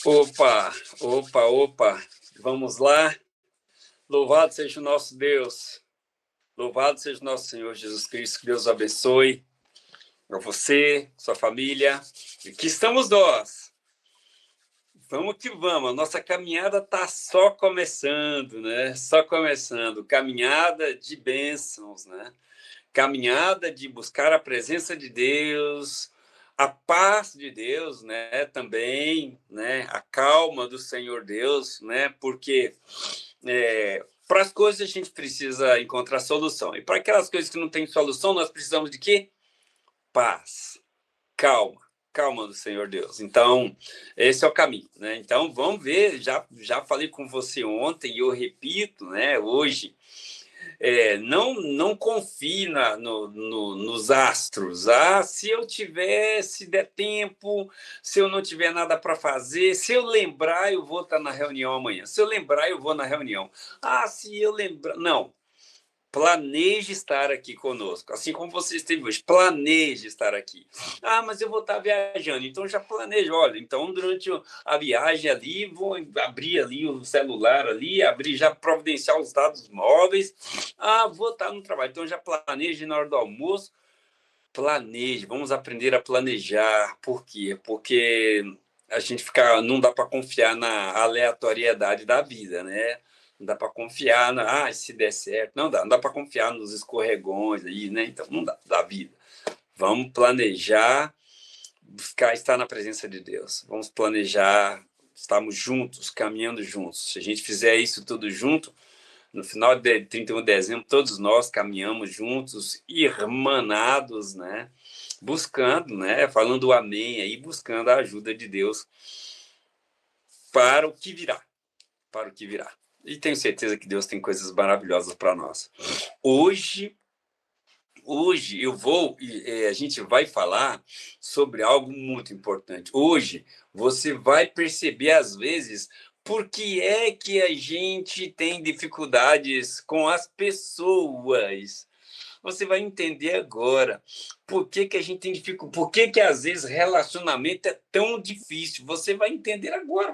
Opa, opa. Vamos lá. Louvado seja o nosso Deus. Louvado seja o nosso Senhor Jesus Cristo. Que Deus abençoe a você, sua família. E aqui estamos nós. Vamos que vamos. A nossa caminhada está só começando, né? Só começando. Caminhada de bênçãos, né? Caminhada de buscar a presença de Deus, a paz de Deus, né? Também, né? A calma do Senhor Deus, né? Porque para as coisas a gente precisa encontrar solução. E para aquelas coisas que não têm solução, nós precisamos de quê? Paz, calma do Senhor Deus. Então, esse é o caminho, né? Então, vamos ver. Já falei com você ontem e eu repito, né? Hoje. Não confie nos astros. Se eu tiver, se der tempo, se eu não tiver nada para fazer, se eu lembrar, eu vou estar na reunião amanhã. Se eu lembrar, eu vou na reunião. Se eu lembrar. Não. Planeje estar aqui conosco, assim como você esteve hoje. Planeje estar aqui. Mas eu vou estar viajando, então já planejo. Olha, então durante a viagem ali, vou abrir ali o celular ali, abrir, já providenciar os dados móveis. Vou estar no trabalho, então já planeje na hora do almoço. Planeje, vamos aprender a planejar. Por quê? Porque a gente não dá para confiar na aleatoriedade da vida, né? Não dá para confiar se der certo. Não dá para confiar nos escorregões aí, né? Então não dá, da vida. Vamos planejar, estar na presença de Deus. Vamos planejar, estarmos juntos, caminhando juntos. Se a gente fizer isso tudo junto, no final de 31 de dezembro, todos nós caminhamos juntos, irmanados, né? Buscando, né? Falando o amém aí, buscando a ajuda de Deus para o que virá. Para o que virá. E tenho certeza que Deus tem coisas maravilhosas para nós. Hoje a gente vai falar sobre algo muito importante. Hoje você vai perceber, às vezes, por que é que a gente tem dificuldades com as pessoas. Você vai entender agora por que a gente tem dificuldade, por que às vezes relacionamento é tão difícil. Você vai entender agora,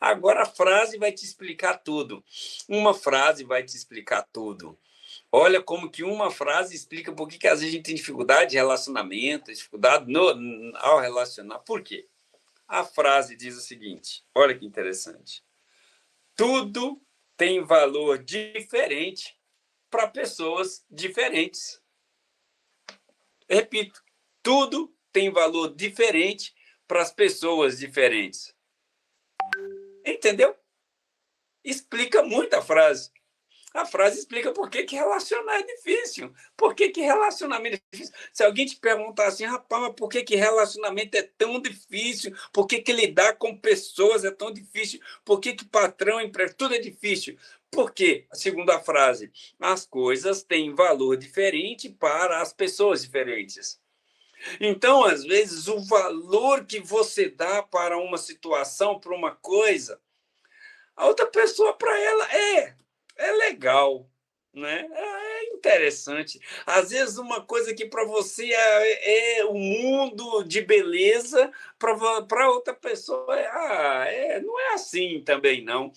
agora a frase vai te explicar tudo. Uma frase vai te explicar tudo. Olha como que uma frase explica por que às vezes a gente tem dificuldade de relacionamento, dificuldade ao relacionar. Por quê? A frase diz o seguinte, olha que interessante. Tudo tem valor diferente para pessoas diferentes. Repito, tudo tem valor diferente para as pessoas diferentes. Entendeu? Explica muito a frase. A frase explica por que relacionar é difícil. Por que relacionamento é difícil? Se alguém te perguntar assim, rapaz, mas por que relacionamento é tão difícil? Por que lidar com pessoas é tão difícil? Por que patrão, emprego, tudo é difícil? Porque, segundo a frase, as coisas têm valor diferente para as pessoas diferentes. Então, às vezes, o valor que você dá para uma situação, para uma coisa, a outra pessoa, para ela, é legal, né? É interessante. Às vezes, uma coisa que para você é um mundo de beleza, para outra pessoa não é assim também, não.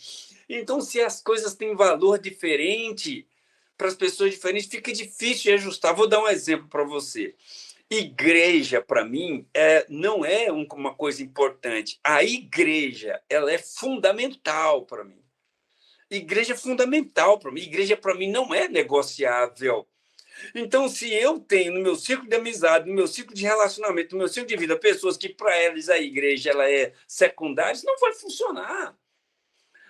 Então, se as coisas têm valor diferente para as pessoas diferentes, fica difícil de ajustar. Vou dar um exemplo para você. Igreja, para mim, não é uma coisa importante. A igreja, ela é fundamental para mim. Igreja é fundamental para mim. Igreja, para mim, não é negociável. Então, se eu tenho no meu ciclo de amizade, no meu ciclo de relacionamento, no meu ciclo de vida, pessoas que para elas a igreja ela é secundária, isso não vai funcionar.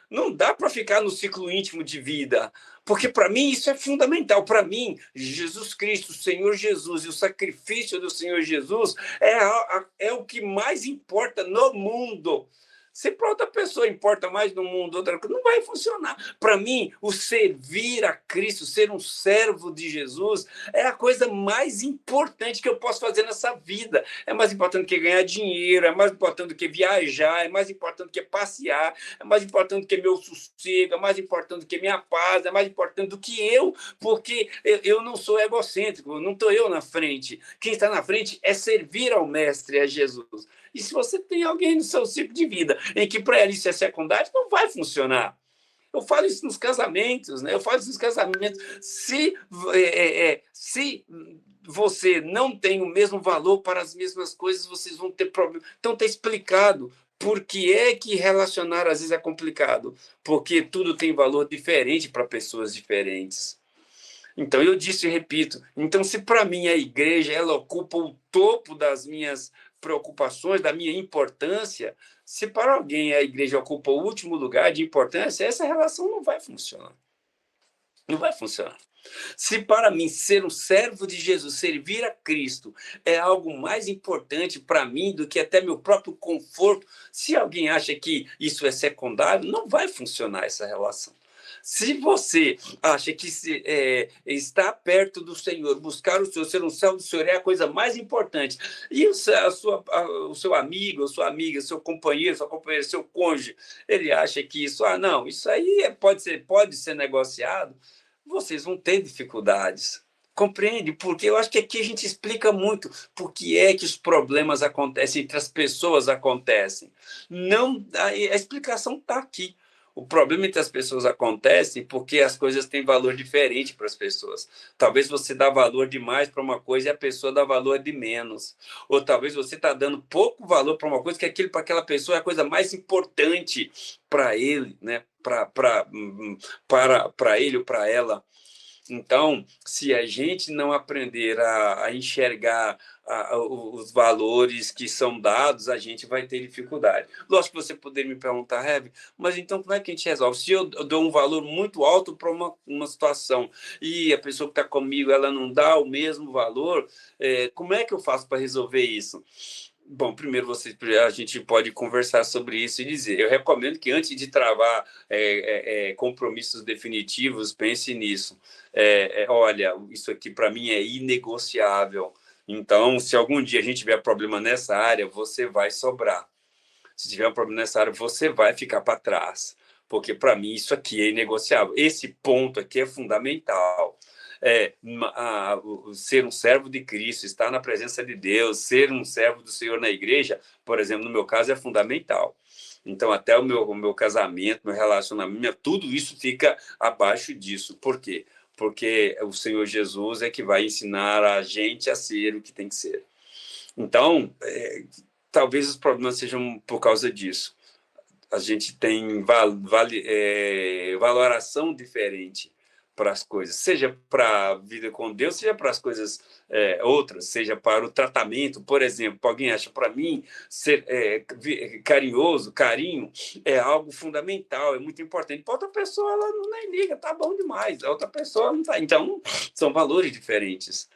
Não dá para ficar no ciclo íntimo de vida, porque para mim isso é fundamental. Para mim, Jesus Cristo, o Senhor Jesus e o sacrifício do Senhor Jesus é o que mais importa no mundo. Se para outra pessoa importa mais no mundo, outra coisa, não vai funcionar. Para mim, o servir a Cristo, ser um servo de Jesus, é a coisa mais importante que eu posso fazer nessa vida. É mais importante do que ganhar dinheiro, é mais importante do que viajar, é mais importante do que passear, é mais importante do que meu sossego, é mais importante do que minha paz, é mais importante do que eu, porque eu não sou egocêntrico, não estou eu na frente. Quem está na frente é servir ao Mestre, é Jesus. E se você tem alguém no seu ciclo de vida em que para ela isso é secundário, não vai funcionar. Eu falo isso nos casamentos, né? Eu falo isso nos casamentos. Se você não tem o mesmo valor para as mesmas coisas, vocês vão ter problema. Então, está explicado por que é que relacionar às vezes é complicado. Porque tudo tem valor diferente para pessoas diferentes. Então, eu disse e repito. Então, se para mim a igreja ela ocupa o topo das minhas preocupações, da minha importância, se para alguém a igreja ocupa o último lugar de importância, essa relação não vai funcionar. Não vai funcionar. Se para mim ser um servo de Jesus, servir a Cristo, é algo mais importante para mim do que até meu próprio conforto, se alguém acha que isso é secundário, não vai funcionar essa relação. Se você acha que estar perto do Senhor, buscar o Senhor, ser um servo do Senhor é a coisa mais importante, e o seu amigo, a sua amiga, seu companheiro, sua companheira, seu cônjuge, ele acha que isso, não, isso aí pode ser negociado, vocês vão ter dificuldades. Compreende? Porque eu acho que aqui a gente explica muito por que é que os problemas acontecem, entre as pessoas acontecem. Não, a explicação está aqui. O problema entre as pessoas acontece porque as coisas têm valor diferente para as pessoas. Talvez você dá valor demais para uma coisa e a pessoa dá valor de menos. Ou talvez você está dando pouco valor para uma coisa que aquilo para aquela pessoa é a coisa mais importante para ele, né? Para ele ou para ela. Então, se a gente não aprender a enxergar os valores que são dados, a gente vai ter dificuldade. Lógico que você poderia me perguntar, Hebe, mas então como é que a gente resolve? Se eu dou um valor muito alto para uma situação e a pessoa que está comigo ela não dá o mesmo valor, como é que eu faço para resolver isso? Bom, primeiro a gente pode conversar sobre isso e dizer. Eu recomendo que antes de travar compromissos definitivos, pense nisso. Olha, isso aqui para mim é inegociável. Então, se algum dia a gente tiver problema nessa área, você vai sobrar. Se tiver um problema nessa área, você vai ficar para trás. Porque para mim isso aqui é inegociável. Esse ponto aqui é fundamental. Ser um servo de Cristo, estar na presença de Deus, ser um servo do Senhor na igreja, por exemplo, no meu caso, é fundamental. Então, até o meu casamento, meu relacionamento, tudo isso fica abaixo disso. Por quê? Porque o Senhor Jesus é que vai ensinar a gente a ser o que tem que ser. Então, talvez os problemas sejam por causa disso. A gente tem valoração diferente para as coisas, seja para a vida com Deus, seja para as coisas outras, seja para o tratamento, por exemplo. Alguém acha, para mim, ser carinhoso, carinho, é algo fundamental, é muito importante. Para outra pessoa, ela não nem liga, tá bom demais. A outra pessoa não tá. Então, são valores diferentes.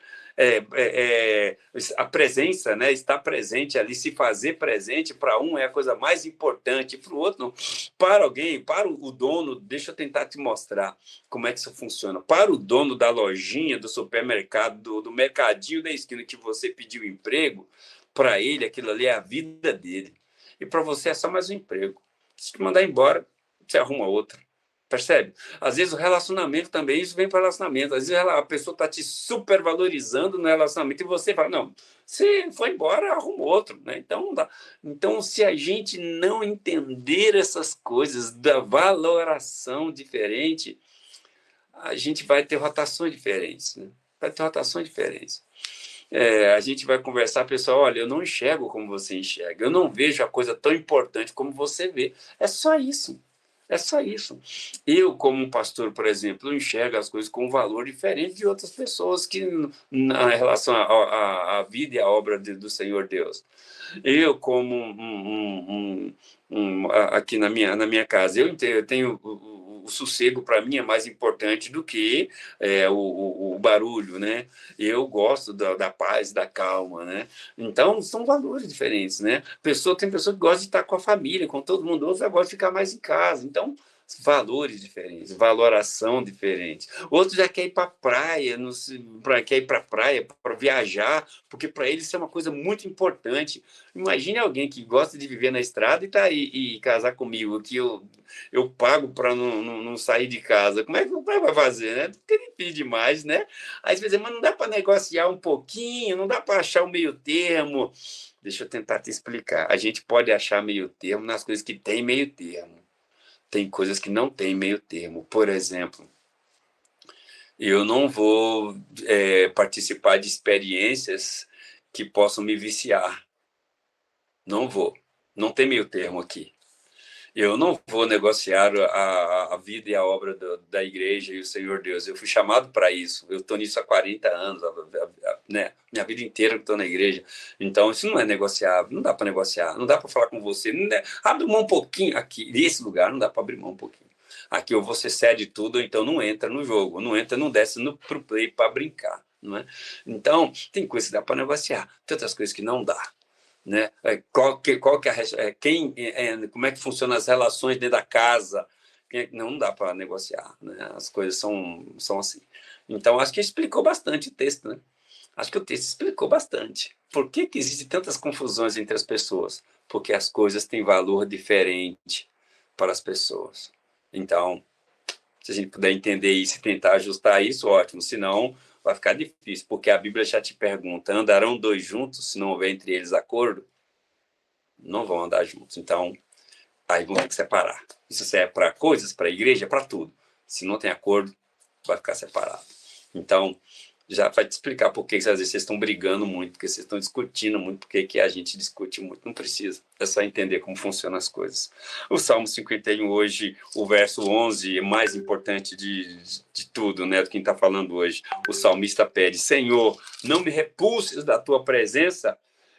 A presença, né? Estar presente ali, se fazer presente, para um é a coisa mais importante, para o outro não. Para alguém, para o dono, deixa eu tentar te mostrar como é que isso funciona. Para o dono da lojinha, do supermercado, do mercadinho da esquina que você pediu emprego, para ele aquilo ali é a vida dele. E para você é só mais um emprego. Se te mandar embora, você arruma outro. Percebe? Às vezes o relacionamento também, isso vem para o relacionamento. Às vezes a pessoa está te supervalorizando no relacionamento e você fala, não, se foi embora, arruma outro. Né? Então, não dá. Então, se a gente não entender essas coisas da valoração diferente, a gente vai ter rotações diferentes. Né? Vai ter rotações diferentes. A gente vai conversar, pessoal, olha, eu não enxergo como você enxerga, eu não vejo a coisa tão importante como você vê. É só isso. É só isso. Eu, como um pastor, por exemplo, eu enxergo as coisas com um valor diferente de outras pessoas que, na relação à vida e à obra do Senhor Deus. Eu, como aqui na minha casa, eu tenho o sossego para mim é mais importante do que o barulho, né? Eu gosto da paz, da calma, né? Então, são valores diferentes, né? Tem pessoa que gosta de estar com a família, com todo mundo, outros gosta de ficar mais em casa. Então, valores diferentes, valoração diferente. Outros já quer ir para a praia, quer ir para a praia, para viajar, porque para eles isso é uma coisa muito importante. Imagine alguém que gosta de viver na estrada e casar comigo, que eu pago para não sair de casa. Como é que vai fazer, né? Porque ele pede demais, né? Às vezes, mas não dá para negociar um pouquinho, não dá para achar o meio termo. Deixa eu tentar te explicar. A gente pode achar meio termo nas coisas que tem meio termo. Tem coisas que não tem meio termo. Por exemplo, eu não vou participar de experiências que possam me viciar. Não vou. Não tem meio termo aqui. Eu não vou negociar a vida e a obra da igreja e o Senhor Deus. Eu fui chamado para isso. Eu estou nisso há 40 anos, né? Minha vida inteira eu estou na igreja. Então, isso não é negociável. Não dá para negociar. Não dá para falar com você. Abre mão um pouquinho aqui. Nesse lugar, não dá para abrir mão um pouquinho. Aqui ou você cede tudo, então não entra no jogo. Não entra, não desce pro play para brincar. Não é? Então, tem coisas que dá para negociar. Tem outras coisas que não dá. Né? Qual que como é que funcionam as relações dentro da casa? Não dá para negociar, né? As coisas são assim. Então, acho que explicou bastante o texto, né? Acho que o texto explicou bastante. Por que existem tantas confusões entre as pessoas? Porque as coisas têm valor diferente para as pessoas. Então, se a gente puder entender isso e tentar ajustar isso, ótimo. Senão, vai ficar difícil, porque a Bíblia já te pergunta: andarão dois juntos se não houver entre eles acordo? Não vão andar juntos. Então, aí vão ter que separar. Isso serve para coisas, para a igreja, para tudo. Se não tem acordo, vai ficar separado. Então, já vai te explicar por que às vezes vocês estão brigando muito, porque vocês estão discutindo muito, porque que a gente discute muito. Não precisa. É só entender como funcionam as coisas. O Salmo 51 hoje, o verso 11, é mais importante de tudo, né, do que está falando hoje. O salmista pede: Senhor, não me repulses da tua presença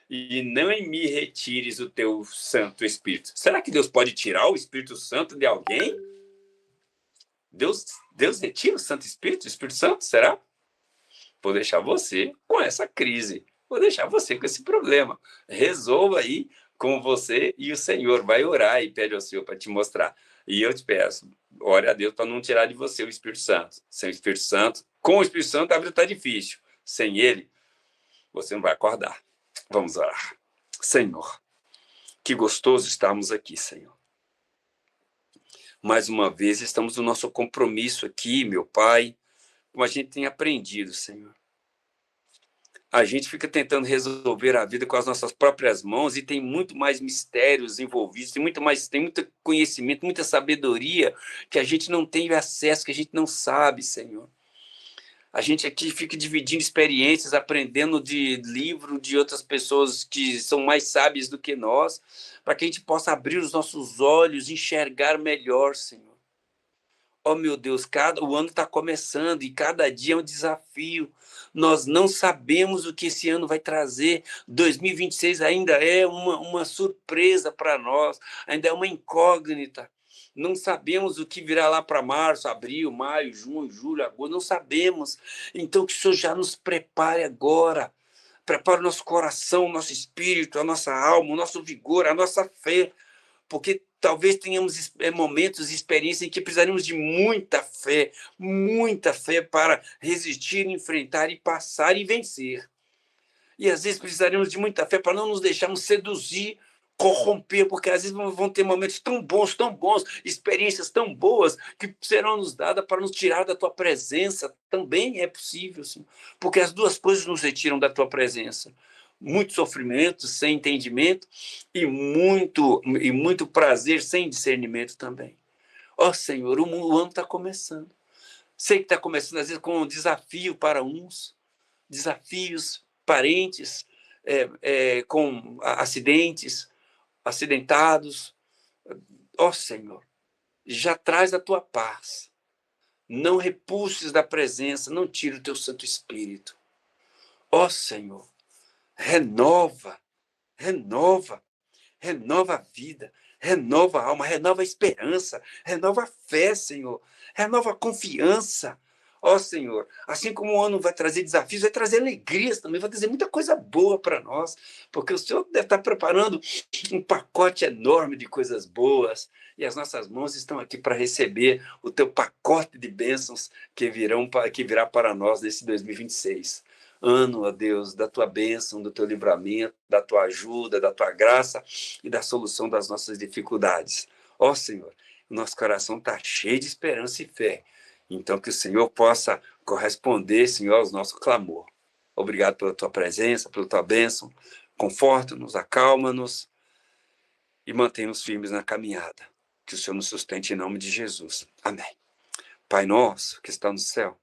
e não me retires o teu Santo Espírito. Será que Deus pode tirar o Espírito Santo de alguém? Deus retira o Santo Espírito, o Espírito Santo, será? Vou deixar você com essa crise. Vou deixar você com esse problema. Resolva aí com você e o Senhor. Vai orar e pede ao Senhor para te mostrar. E eu te peço, ore a Deus para não tirar de você o Espírito Santo. Sem o Espírito Santo, com o Espírito Santo a vida está difícil. Sem ele, você não vai acordar. Vamos orar. Senhor, que gostoso estarmos aqui, Senhor. Mais uma vez, estamos no nosso compromisso aqui, meu Pai, como a gente tem aprendido, Senhor. A gente fica tentando resolver a vida com as nossas próprias mãos e tem muito mais mistérios envolvidos, tem muito conhecimento, muita sabedoria que a gente não tem acesso, que a gente não sabe, Senhor. A gente aqui fica dividindo experiências, aprendendo de livro de outras pessoas que são mais sábias do que nós, para que a gente possa abrir os nossos olhos, enxergar melhor, Senhor. Oh, meu Deus, o ano está começando e cada dia é um desafio. Nós não sabemos o que esse ano vai trazer. 2026 ainda é uma surpresa para nós, ainda é uma incógnita. Não sabemos o que virá lá para março, abril, maio, junho, julho, agosto, não sabemos. Então, que o Senhor já nos prepare agora. Prepare o nosso coração, o nosso espírito, a nossa alma, o nosso vigor, a nossa fé, porque talvez tenhamos momentos e experiências em que precisaremos de muita fé para resistir, enfrentar e passar e vencer. E às vezes precisaremos de muita fé para não nos deixarmos seduzir, corromper, porque às vezes vão ter momentos tão bons, experiências tão boas, que serão nos dadas para nos tirar da tua presença. Também é possível, sim, porque as duas coisas nos retiram da tua presença. Muito sofrimento sem entendimento e muito prazer sem discernimento também. Ó Senhor, o ano está começando. Sei que está começando, às vezes, com um desafio para uns, desafios, parentes, com acidentados. Ó Senhor, já traz a tua paz. Não repulses da presença, não tire o teu Santo Espírito. Ó Senhor, renova a vida, renova a alma, renova a esperança, renova a fé, Senhor, renova a confiança. Ó Senhor, assim como o ano vai trazer desafios, vai trazer alegrias também, vai trazer muita coisa boa para nós, porque o Senhor deve estar preparando um pacote enorme de coisas boas, e as nossas mãos estão aqui para receber o teu pacote de bênçãos que virá para nós nesse 2026. Ano, ó Deus, da tua bênção, do teu livramento, da tua ajuda, da tua graça e da solução das nossas dificuldades. Ó Senhor, nosso coração está cheio de esperança e fé. Então, que o Senhor possa corresponder, Senhor, ao nosso clamor. Obrigado pela tua presença, pela tua bênção. Conforta-nos, acalma-nos e mantém-nos firmes na caminhada. Que o Senhor nos sustente em nome de Jesus. Amém. Pai nosso, que está no céu,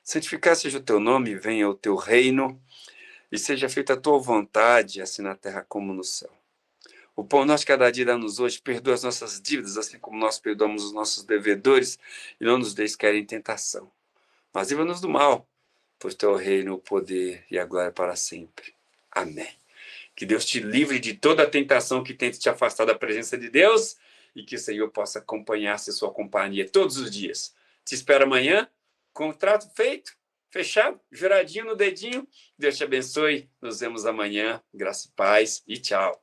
santificado seja o teu nome, venha o teu reino e seja feita a tua vontade, assim na terra como no céu. O pão nosso cada dia dá-nos hoje, perdoa as nossas dívidas, assim como nós perdoamos os nossos devedores, e não nos deixes cair em tentação. Mas livra-nos do mal, pois teu reino, o poder e a glória para sempre. Amém. Que Deus te livre de toda a tentação que tente te afastar da presença de Deus e que o Senhor possa acompanhar-se a sua companhia todos os dias. Te espero amanhã, contrato feito, fechado, juradinho no dedinho. Deus te abençoe. Nos vemos amanhã. Graça e paz e tchau.